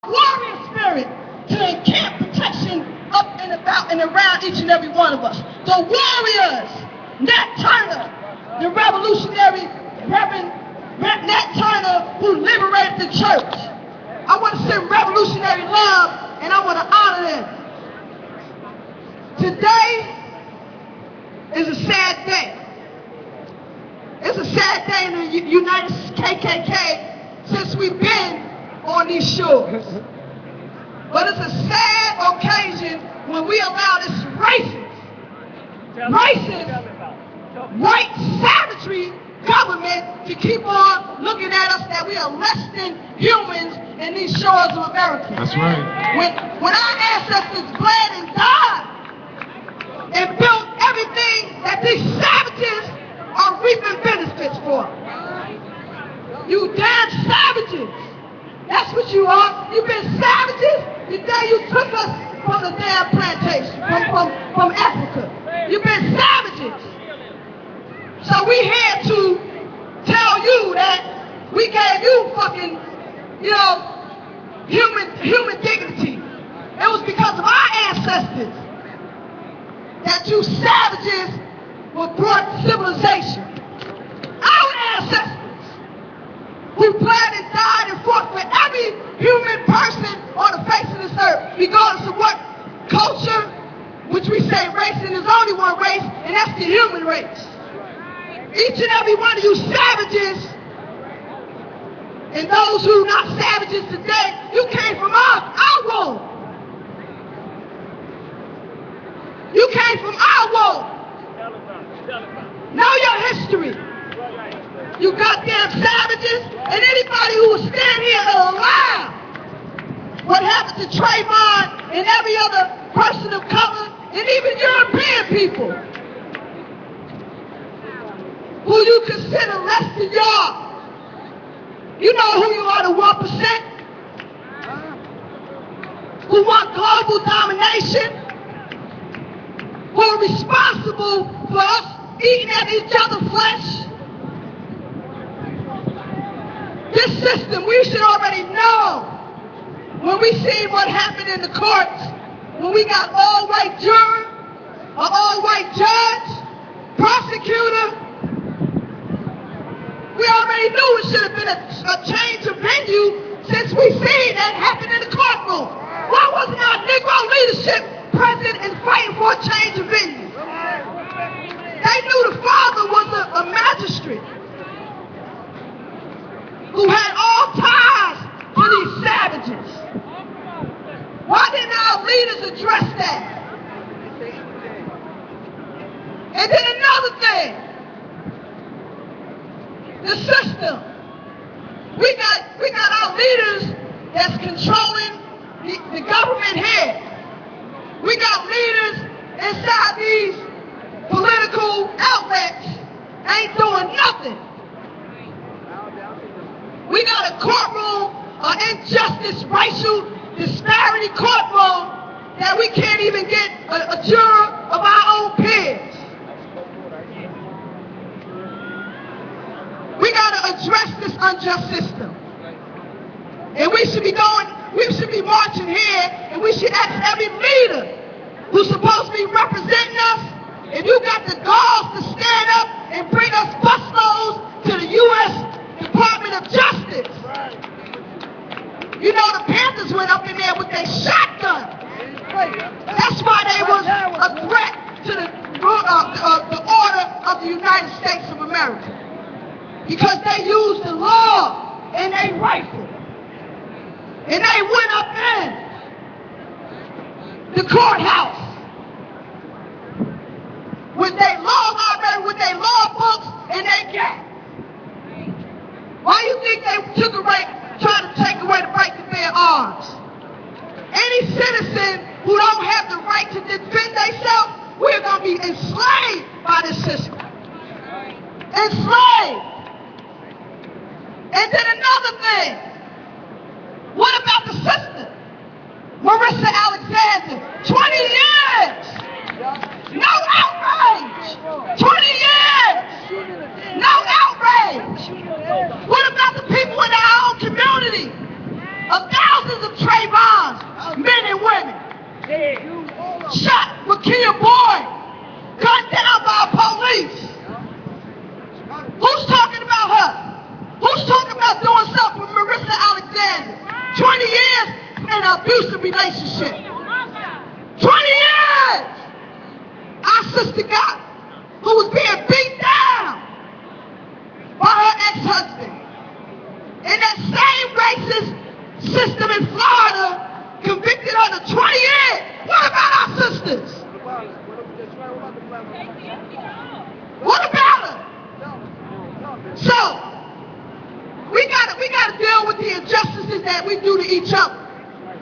warrior spirit to encamp protection up and about and around each and every one of us. The warriors, Nat Turner, the revolutionary Reverend Nat Turner, who liberated the church. I want to send revolutionary love, and I want to honor them. Today is a sad day. It's a sad day in the United KKK since we've been on these shores. But it's a sad occasion when we allow this racist, white savagery government to keep on looking at us that we are less than humans in these shores of America. That's right. When our ancestors bled and died and built everything that these savages are reaping benefits for. You damn savages. That's what you are. You've been savages the day you took us from the damn plantation, from Africa. You've been savages. So we had to tell you that we gave you fucking, human dignity. It was because of our ancestors that you savages were brought civilization. Our ancestors who bled and died and fought for every human person on the face of this earth, regardless of what culture, which we say race, and there's only one race, and that's the human race. Each and every one of you savages, and those who are not savages today, you came from our womb. You came from our womb. Know your history. You goddamn savages, and anybody who will stand here and allow what happened to Trayvon and every other person of color, and even European people, who you consider less than y'all. You know who you are, the 1%, who want global domination, who are responsible for us eating at each other's flesh. This system, we should already know. When we see what happened in the courts, when we got all-white juror, an all-white judge, prosecutor, we already knew it should have been a change of venue since we seen that happen in the courtroom. Why wasn't our Negro leadership present and fighting for a change of venue? They knew the father was a magistrate who had all ties to these savages. Why didn't our leaders address that? And then another thing, the system. We got our leaders that's controlling the government head. We got leaders inside these political outlets ain't doing nothing. We got a courtroom, an injustice, racial disparity courtroom that we can't even get a juror of our own peers. We got to address this unjust system. And we should be marching here, and we should ask every leader who's supposed to be representing us, if you got the balls to stand up and bring us busloads to the U.S. Department of Justice. You know, the Panthers went up in there with their shotgun. That's why they was a threat to the order of the United States of America. Because they used the law and they rifle. And they went up in the courthouse with their law library, with their law books, and they got. Why do you think they tried to take away the right to bear arms? Any citizen who don't have the right to defend themselves, we're going to be enslaved by this system. Enslaved. And then another thing, what about the sister? Marissa Alexander, 20 years. No outrage. 20 years. No outrage. What about the people in our own community? Of thousands of Trayvon see your boy gunned down by police. Who's talking about her? Who's talking about doing something with Marissa Alexander? 20 years in an abusive relationship. 20 years! Our sister got, who was being beat down by her ex-husband. And that same racist system in Florida convicted her to 20 years. What about our sisters? What about her? So, we gotta deal with the injustices that we do to each other.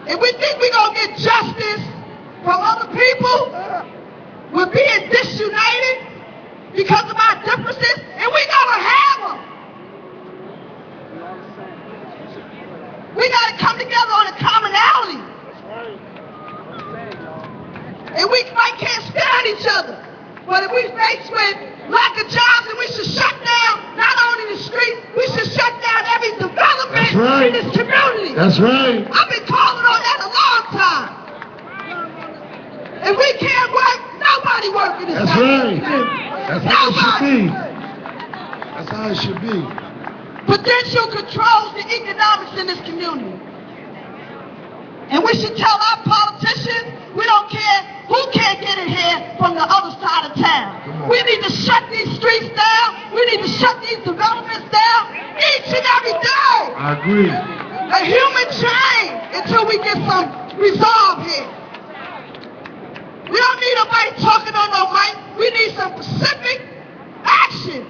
If we think we're gonna get justice from other people, we're being disunited because of our differences, and we gotta have them. We gotta come together on a commonality. And we can't stand each other. But if we faced with lack of jobs, and we should shut down not only the streets, we should shut down every development in this community. That's right. I've been calling on that a long time. If we can't work, nobody working this That's right. That's how it should be. That's how it should be. Potential controls the economics in this community. And we should tell our politicians, we don't care who can't get in here from the other side of town. We need to shut these streets down. We need to shut these developments down each and every day. I agree. A human chain until we get some resolve here. We don't need nobody talking on no mic. We need some specific actions.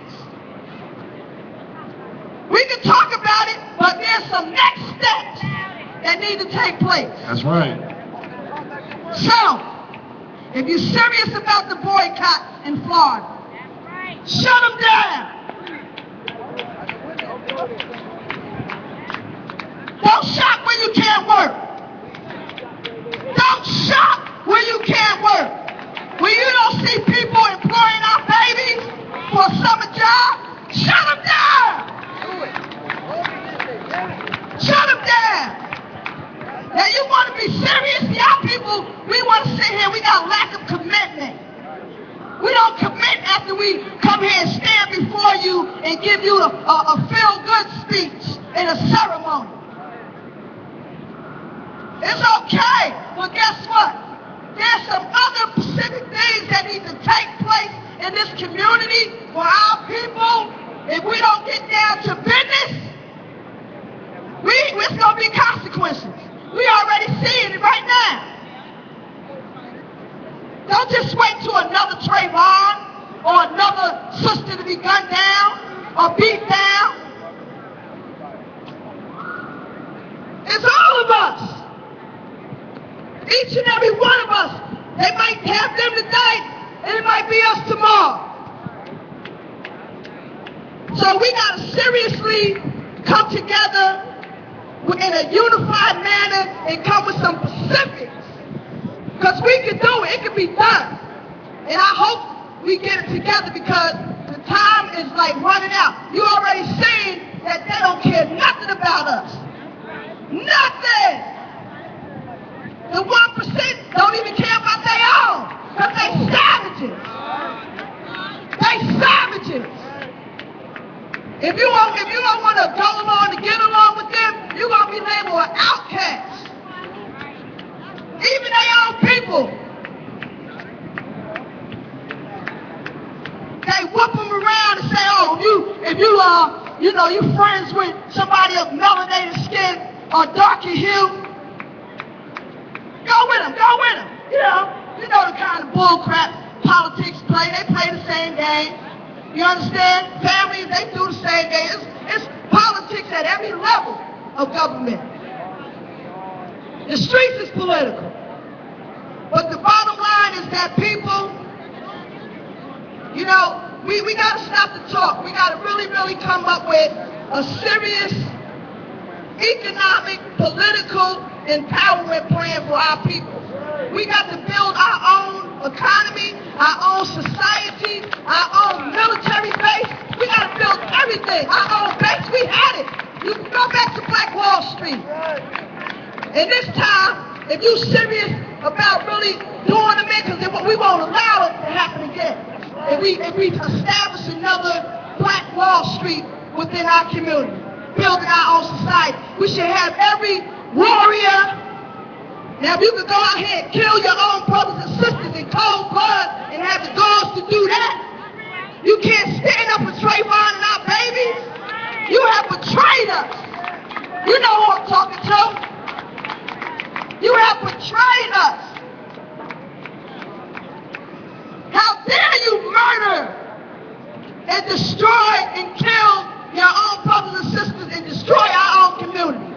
We can talk about it, but there's some next steps that need to take place. That's right. So, if you're serious about the boycott in Florida, shut them down. Don't shop where you can't work. Don't shop where you can't work. When you don't see people employing our babies for a summer job, shut them down. Shut them down. Now you want to be serious? Y'all people, we want to sit here, we got a lack of commitment. We don't commit after we come here and stand before you and give you a feel-good speech in a ceremony. It's okay, but guess what? There's some other specific things that need to take place in this community for our people. If we don't get down to business, it's going to be consequences. We already seeing it right now. Don't just wait till another Trayvon or another sister to be gunned down or beat down. It's all of us. Each and every one of us. They might have them tonight, and it might be us tomorrow. So we got to seriously come together in a unified manner and come with some specifics. Because we can do it. It can be done. And I hope we get it together because the time is like running out. You already seen that they don't care nothing about us. Nothing. The 1% don't even care about their own. Because they savages. They savages. If you don't want to go along to get along with them, you're going to be labeled an outcast. Even their own people. They whoop them around and say, oh, if you friends with somebody of melanated skin or darker hue, go with them. You know the kind of bullcrap politics play. They play the same game. You understand? Families, they do the same game. It's politics at every level of government. The streets is political. But the bottom line is that people, we got to stop the talk. We got to really, really come up with a serious economic, political empowerment plan for our people. We got to build our own economy, our own society, our own military base. We got to build everything. Our own base, we had it. You can go back to Black Wall Street. And this time, if you serious about really doing them in, because we won't allow it to happen again. If we establish another Black Wall Street within our community, building our own society, we should have every warrior. Now, if you could go out here and kill your own brothers and sisters in cold blood and have the guards to do that, you can't stand up for Trayvon and our babies. You have betrayed us. You know who I'm talking to. You have betrayed us. How dare you murder and destroy and kill your own brothers and sisters and destroy our own community?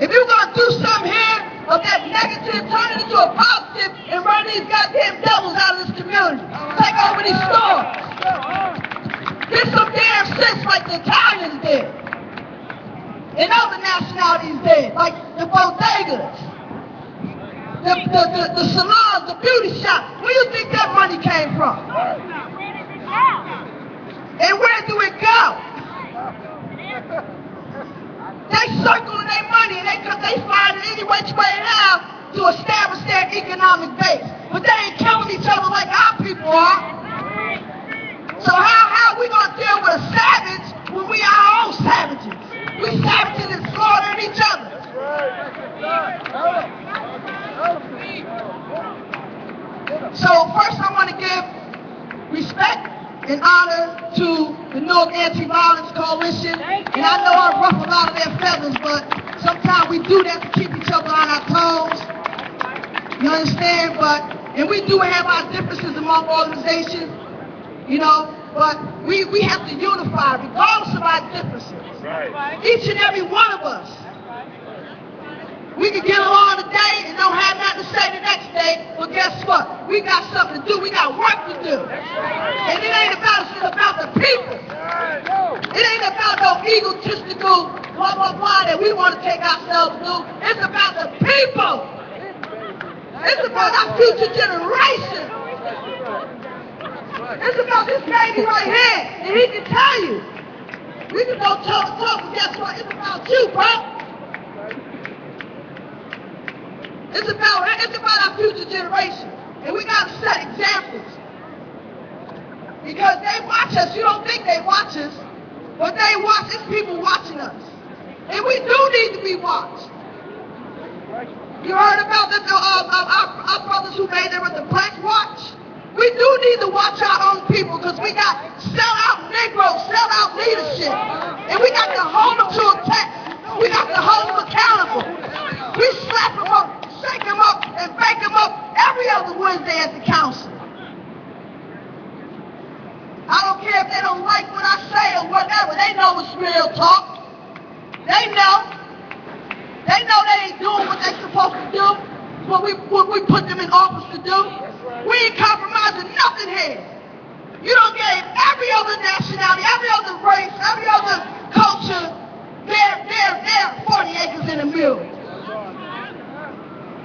If you're going to do something here of that negative, turn it into a positive and run these goddamn devils out of this community. Take over these stores. Get some damn sense like the Italians did. And other nationalities did, like the bodegas, the salons, the beauty shops. Where do you think that money came from? And where do it go? They circle their money and they find it any which way now to establish their economic base. But they ain't killing each other like our people are. So how are we going to deal with a savage when we are our own savages? We savages and slaughtering each other. So first I want to give respect and honor to the North Anti-Violence Coalition. And I know I ruffle a lot of their feathers, but sometimes we do that to keep each other on our toes. You understand? And we do have our differences among organizations, you know, but we have to unify regardless of our differences. Each and every one of us. We can get along today and don't have nothing to say the next day, but guess what? We got something to do. We got work to do. And it ain't about us, it's about the people. It ain't about no egotistical blah, blah, blah that we want to take ourselves to do. It's about the people. It's about our future generation. It's about this baby right here, and he can tell you. We can go toe to toe, but guess what? It's about you, bro. It's about our future generation. And we got to set examples. Because they watch us. You don't think they watch us, but they watch. It's people watching us. And we do need to be watched. You heard about our brothers who made there with the Black Watch? We do need to watch our own people because we got sell-out Negroes, sell-out leadership. And we got to hold them to a test. We got to hold them accountable. We slap them up, shake them up, and bake them up every other Wednesday at the council. I don't care if they don't like what I say or whatever. They know it's real talk. They know. They know they ain't doing what they supposed to do, what we put them in office to do. We ain't compromising nothing here. You don't give every other nationality, every other race, every other culture their 40 acres in a mule.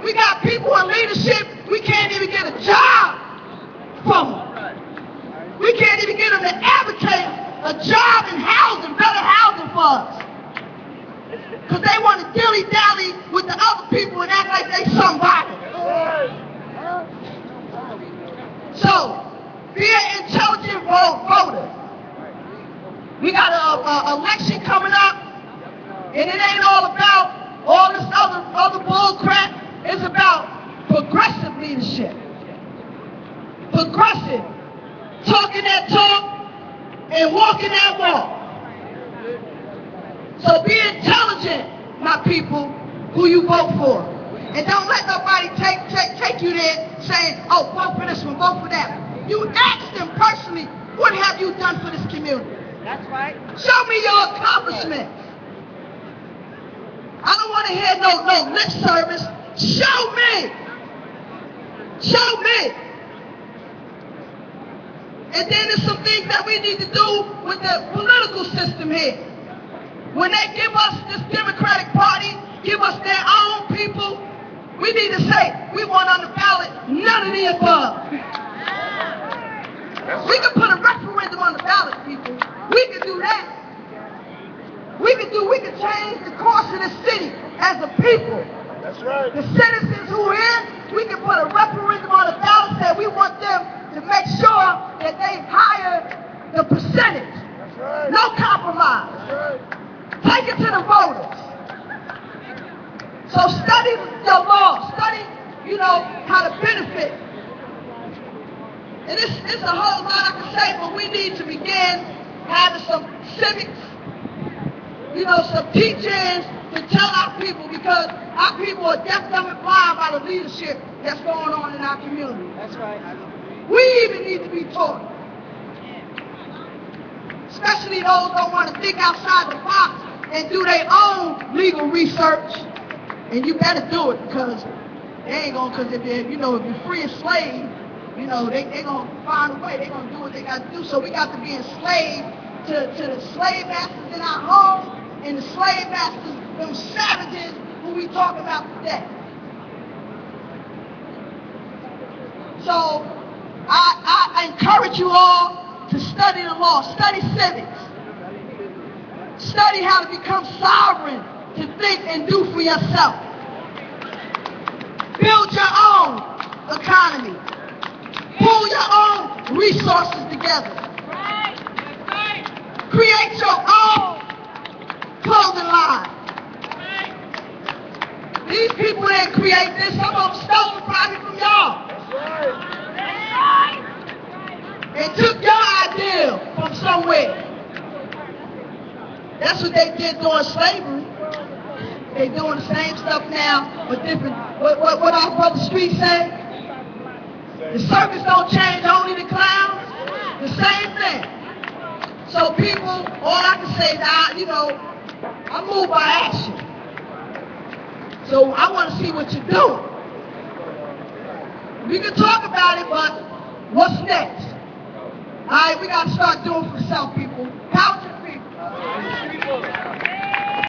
We got people in leadership, we can't even get a job from them. We can't even get them to advocate a job in housing, better housing for us. Because they want to dilly-dally with the other people and act like they somebody. So, be an intelligent voter. We got an election coming up, and it ain't all about all this other bull crap. It's about progressive leadership. Progressive. Talking that talk and walking that walk. So be intelligent, my people, who you vote for. And don't let nobody take you there saying, oh, vote for this one, vote for that one. You ask them personally, what have you done for this community? That's right. Show me your accomplishments. I don't want to hear no lip service. Show me. Show me. And then there's some things that we need to do with the political system here. When they give us this Democratic Party, give us their own people, we need to say, we want on the ballot none of the above. We can put a referendum on the ballot, people. We can do that. We can change the course of the city as a people. That's right. The citizens who are in, we can put a referendum on the ballot that we want them to make sure that they hire the percentage. That's right. No compromise. That's right. Take it to the voters. So study your law. Study, how to benefit. And it's a whole lot I can say, but we need to begin having some civics, some teachings to tell our people, because our people are deaf, dumb, and blind by the leadership that's going on in our community. That's right. We even need to be taught. Especially those who don't want to think outside the box and do their own legal research. And you better do it, because they ain't gonna, because if you're free as slave, they gonna find a way. They gonna do what they got to do. So we got to be enslaved to the slave masters in our homes and the slave masters, them savages who we talk about today. So I encourage you all to study the law, study civics, study how to become sovereign, to think and do for yourself. Build your own economy. Pull your own resources together. Create your own clothing line. These people didn't create this. Some of them stole it probably from y'all. And took your idea from somewhere. That's what they did during slavery. They doing the same stuff now, but different. What our brother Street say? The circus don't change, only the clowns. The same thing. So people, all I can say now, I'm moved by action. So I want to see what you're doing. We can talk about it, but what's next? All right, we got to start doing for self, people.